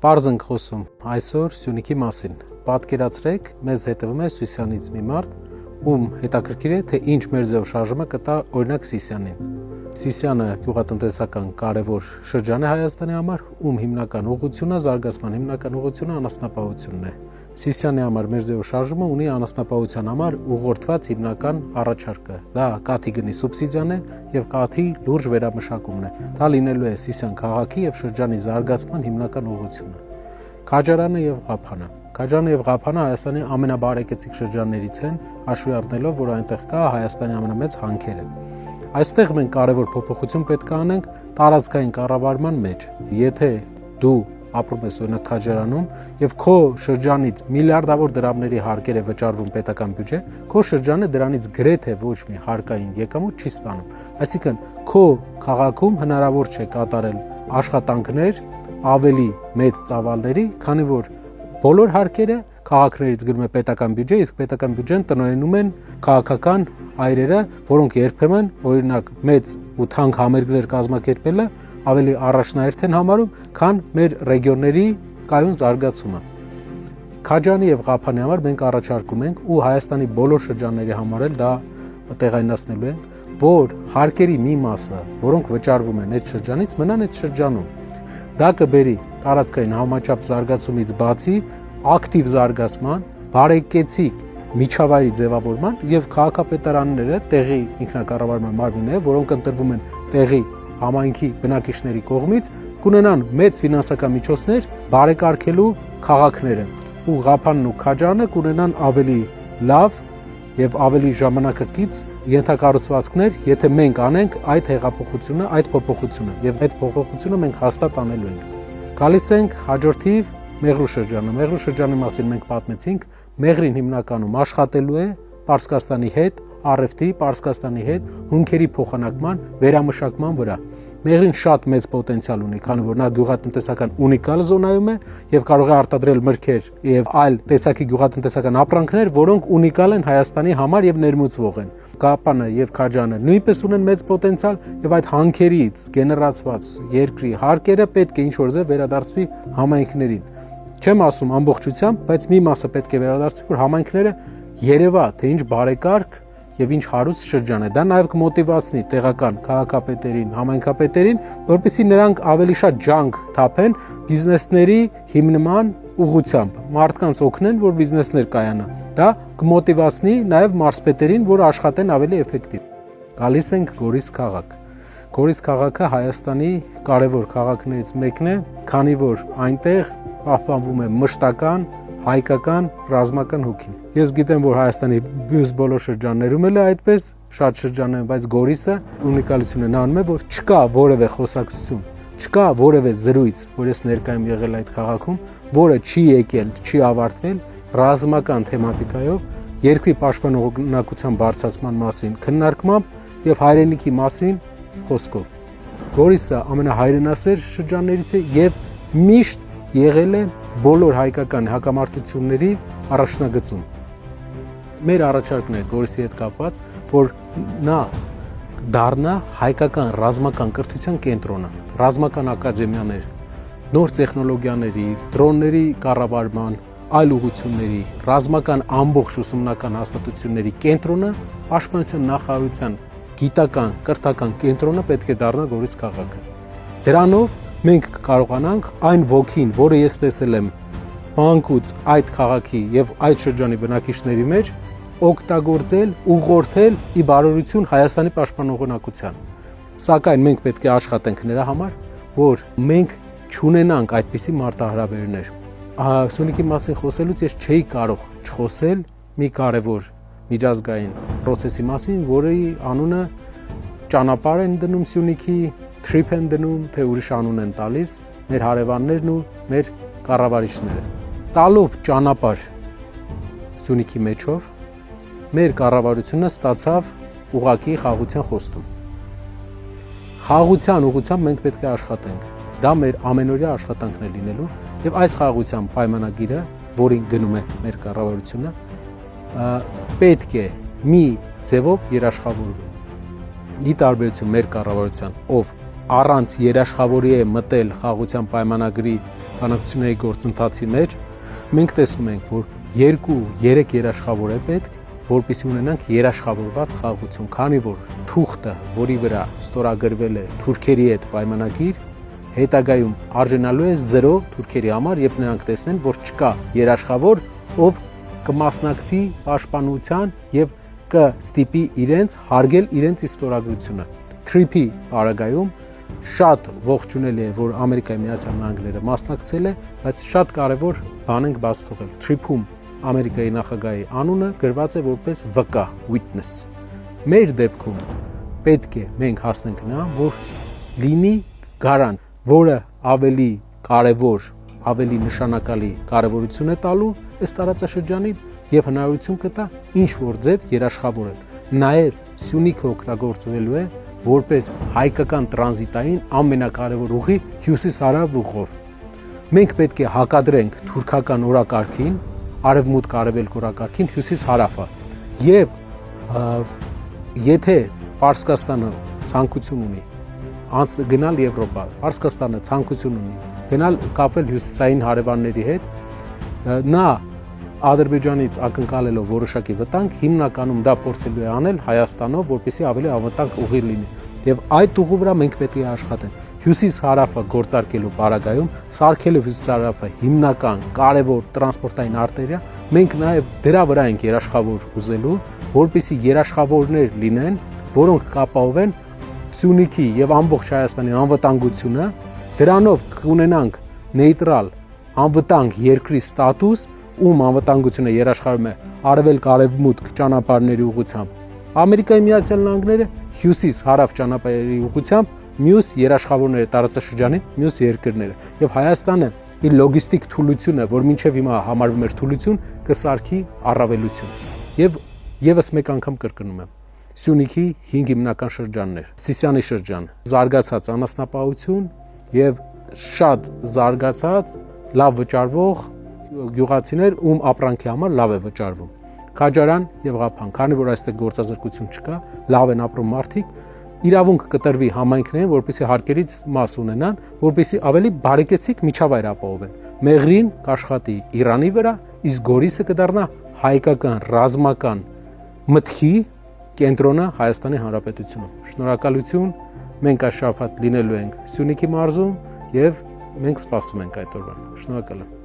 Պարզ ենք խոսում այսօր Սյունիքի մասին։ Պատկերացրեք, մեզ հետևում է Սիսյանից մի մարդ, ում հետաքրքիր է, թե ինչ մեր ձև շարժումը կտա օրինակ Սիսյանին։ Սիսյանը գյուղատնտեսական կարևոր շրջան է Հայաստանի համար, ում հիմնական ուղղությունը, զարգացման հիմնական ուղղությունը անասնապահությունն է։ Սիսյանի համար մեր ձև շարժումը ունի անասնապահության համար ուղղորդված հիմնական առաջարկը։ Դա կաթի գնի սուբսիդիան է եւ կաթի լուրջ վերամշակումն է։ Դա լինելու է Սիսյան քաղաքի եւ շրջանի զարգացման հիմնական ուղղությունը։ Քաջարանը եւ Ղափանը։ Քաջարանը եւ Ղափանը Հայաստանի ամենաբարեկեցիկ շրջաններից են, հաշվի առնելով, որ այնտեղ կա Հայաստանի ամենամեծ հանքերը։ Այստեղ մենք կարևոր փոփոխություն պետք է անենք տարածքային կառավարման մեջ։ Եթե դու ապրում ես օրինակ Քաջարանում եւ քո շրջանից միլիարդավոր դրամների հարկեր է վճարվում պետական բյուջե, քո շրջանը դրանից գրեթե ոչ մի հարկային եկամուտ չի ստանում։ Այսինքն քո քաղաքում հնարավոր չէ կատարել աշխատանքներ ավելի մեծ ծավալների, քանի որ բոլոր հարկերը քաղաքներից գնում է պետական բյուջե, իսկ պետական բյուջեն տնօրինում են քաղաքական այրերը, որոնք երբեմն օրինակ մեծ ու թանկ համերգներ կազմակերպելը ավելի առաջնահերթ են համարում, քան մեր ռեգիոնների կայուն զարգացումը։ Քաջանի եւ Ղափանի համար մենք առաջարկում ենք ու Հայաստանի բոլոր շրջանների համար էլ դա տեղայնացնելու ենք, որ հարկերի մի մասը, որոնք վճարվում են այդ շրջանից, մնան այդ շրջանում։ Դա կբերի տարածքային համաչափ զարգացումից բացի ակտիվ զարգացման, բարեկեցիկ միջավայրի ձևավորման եւ քաղաքապետարանները տեղի ինքնակառավարման մարմինները, որոնք ընտրվում են տեղի համայնքի բնակիչների կողմից, կունենան մեծ ֆինանսական միջոցներ բարեկարգելու քաղաքները ու Ղափանն ու Քաջարանը կունենան ավելի լավ եւ ավելի ժամանակակից ենթակառուցվածքներ, եթե մենք անենք այդ հեղափոխությունը, այդ փոփոխությունը եւ այդ փոփոխությունը մենք հաստատ անելու ենք։ Գալիս ենք հաջորդիվ Մեղրու շրջանը։ Մեղրու շրջանի մասին մենք պատմեցինք, Մեղրին հիմնականում աշխատելու է Պարսկաստանի հետ, առևտրի, Պարսկաստանի հետ, հունքերի փոխանակման, վերամշակման վրա։ Մեղրին շատ մեծ պոտենցիալ ունի, քանի որ նա գյուղատնտեսական ունիկալ զոնայում է եւ կարող է արտադրել մրգեր եւ այլ տեսակի գյուղատնտեսական ապրանքներ, որոնք ունիկալ են Հայաստանի համար եւ ներմուծվող են։ Ղափանը եւ Քաջարանը նույնպես ունեն մեծ պոտենցիալ եւ այդ հանքերից գեներացված երկրի հարկերը պետք է ինչ-որ ձև վերադարձվի համայնքներին։ Չեմ ասում ամբողջությամբ, բայց մի մասը պետք է վերադարձվի, որ համայնքները երևա, թե ինչ բարեկարգ եւ ինչ հարուստ շրջան է։ Դա նաեւ կմոտիվացնի տեղական քաղաքապետերին, համայնքապետերին, որպեսզի նրանք ավելի շատ ջանք թափեն բիզնեսների հիմնման ուղղությամբ, մարդկանց օգնեն, որ բիզնեսներ կայանա։ Դա կմոտիվացնի նաեւ մարզպետերին, որ աշխատեն ավելի էֆեկտիվ։ Գալիս ենք Գորիս քաղաք։ Գորիս քաղաքը Հայաստանի կարևոր քաղաքներից մեկն է, քանի որ այնտեղ պահպանվում է մշտական հայկական ռազմական հոգին։ Ես գիտեմ, որ Հայաստանի մյուս բոլոր շրջաններում էլ է այդպես, շատ շրջաններում, բայց Գորիսը ունիկալությունը նայում է, որ չկա որևէ խոսակցություն, չկա որևէ զրույց, որ ես ներկայում եղել այդ քաղաքում, որը չի եկել, չի ավարտվել ռազմական թեմատիկայով, երկրի պաշտպանողականության բարձրացման մասին քննարկմամբ եւ հայրենիքի մասին խոսքով։ Գորիսը ամենահայրենասեր շրջաններից է եւ միշտ եղել է բոլոր հայկական հակամարտությունների առաջնագծում։ Մեր առաջարկն է Գորիսի հետ կապված, որ նա դառնա հայկական ռազմական կրթության կենտրոնը, ռազմական ակադեմիաներ, նոր տեխնոլոգիաների, դրոնների կառավարման, այլ ուղղությունների, ռազմական ամբողջ ուսումնական հաստատությունների կենտրոնը, պաշտպանության նախարարության գիտական, կրթական կենտրոնը պետք է դառնա Գորիս քաղաքը։ Դրանով մենք կարողանանք այն ոգին, որը ես տեսել եմ մանկուց այդ քաղաքի եւ այդ շրջանի բնակիչների մեջ, օգտագործել, ուղղորդել ի բարօրություն Հայաստանի պաշտպանողականության։ Սակայն մենք պետք է աշխատենք նրա համար, որ մենք չունենանք այդպիսի մարտահրավերներ։ Սյունիքի մասին խոսելուց ես չէի կարող չխոսել մի կարևոր միջազգային process-ի մասին, որի անունը ճանապարհ են դնում Սյունիքի, trip են դնում, թե ուրիշ անուն են տալիս մեր հարևաններն ու մեր կառավարիչները։ Տալով ճանապարհ Սյունիքի մեջով մեր կառավարությունը ստացավ ուղղակի խաղաղության խոստում։ Խաղաղության ուղղությամբ մենք պետք է աշխատենք։ Դա մեր ամենօրյա աշխատանքն է լինելու եւ այս խաղաղության պայմանագիրը, որին գնում է մեր կառավարությունը, պետք է մի ձևով երաշխավորվի։ Ի տարբերություն մեր կառավարության, ով առանց երաշխավորի է մտել խաղաղության պայմանագրի բանակցությունների գործընթացի մեջ մենք տեսնում ենք, որ 2-3 երաշխավոր է պետք, որպեսզի ունենանք երաշխավորված խաղաղություն, քանի որ թուղթը, որի վրա ստորագրվել է թուրքերի հետ պայմանագիր, հետագայում արժանալու է 0 թուրքերի համար, երբ նրանք տեսնեն, որ չկա երաշխավոր, ով կմասնակցի պաշտպանության եւ կստիպի իրենց հարգել իրենց ստորագրությունը։ TRIP-ի պարագայում շատ ողջունելի է, որ Ամերիկայի Միացյալ Նահանգները մասնակցել է, բայց շատ կարևոր բան ենք բաց թողել։ TRIP-ում Ամերիկայի նախագահի անունը գրված է որպես վկա, witness։ Մեր դեպքում պետք է մենք հասնենք նրան, որ լինի գարանտ, որը ավելի կարևոր, ավելի նշանակալի կարևորություն է տալու այս տարածաշրջանին եւ հնարավորություն կտա ինչ որ ձև երաշխավորել։ Նաեւ Սյունիքը օգտագործվելու է որպես հայկական տրանզիտային ամենակարևոր ուղի հյուսիս-հարավ ուղով։ Մենք պետք է հակադրենք թուրքական օրակարգին, արևմուտք-արևելք օրակարգին հյուսիս-հարավը։ Եվ եթե Պարսկաստանը ցանկություն ունի գնալ Եվրոպա, Պարսկաստանը ցանկություն ունի գնալ կապվել հյուսիսային հարևանների հետ, նա Ադրբեջանից ակնկալելով որոշակի վտանգ, հիմնականում դա փորձելու է անել Հայաստանով, որպեսզի ավելի անվտանգ ուղի լինի։ Եվ այդ ուղու վրա մենք պետք է աշխատենք։ Հյուսիս-հարավը գործարկելու պարագայում, սարքելով հյուսիս-հարավը հիմնական կարևոր տրանսպորտային արտերիա, մենք նաև դրա վրա ենք երաշխավոր ուզելու, որպեսզի երաշխավորներ լինեն, որոնք կապահովեն Սյունիքի եւ ամբողջ Հայաստանի անվտանգությունը, դրանով կունենանք նեյտրալ անվտանգ երկրի ստատուս, ում անվտանգությունը երաշխավորում է արևելք-արևմուտք ճանապարհների ուղղությամբ։ Ամերիկայի Միացյալ Նահանգները հյուսիս-հարավ ճանապարհների ուղղությամբ մյուս երաշխավորները տարածաշրջանի մյուս երկրները։ Եվ Հայաստանը իր լոգիստիկ թուլությունը, որ մինչև հիմա համարվում էր թուլություն, կսարքի առավելություն։ Եվ եւս մեկ անգամ կրկնում եմ, Սյունիքի 5 հիմնական շրջաններ, Սիսիանի շրջան, զարգացած անասնապահություն եւ շատ զարգացած, լավ վճարվող գյուղացիներ, ում ապրանքի համար լավ է վճարվում։ Քաջարան եւ Ղափան, քանի որ այստեղ գործազրկություն չկա, լավ են ապրում մարդիկ, իրավունք կտրվի համայնքներին, որպեսզի հարկերից մաս ունենան, որպեսզի ավելի բարեկեցիկ միջավայր ապահովեն։ Մեղրին կաշխատի Իրանի վրա, իսկ Գորիսը կդառնա հայկական ռազմական մտքի կենտրոնը Հայաստանի Հանրապետությունում։ Շնորհակալություն, մենք այս շաբաթ լինելու ենք Սյունիքի մարզում եւ մենք սպասում ենք այդ օրվան։ Շնորհակալ եմ։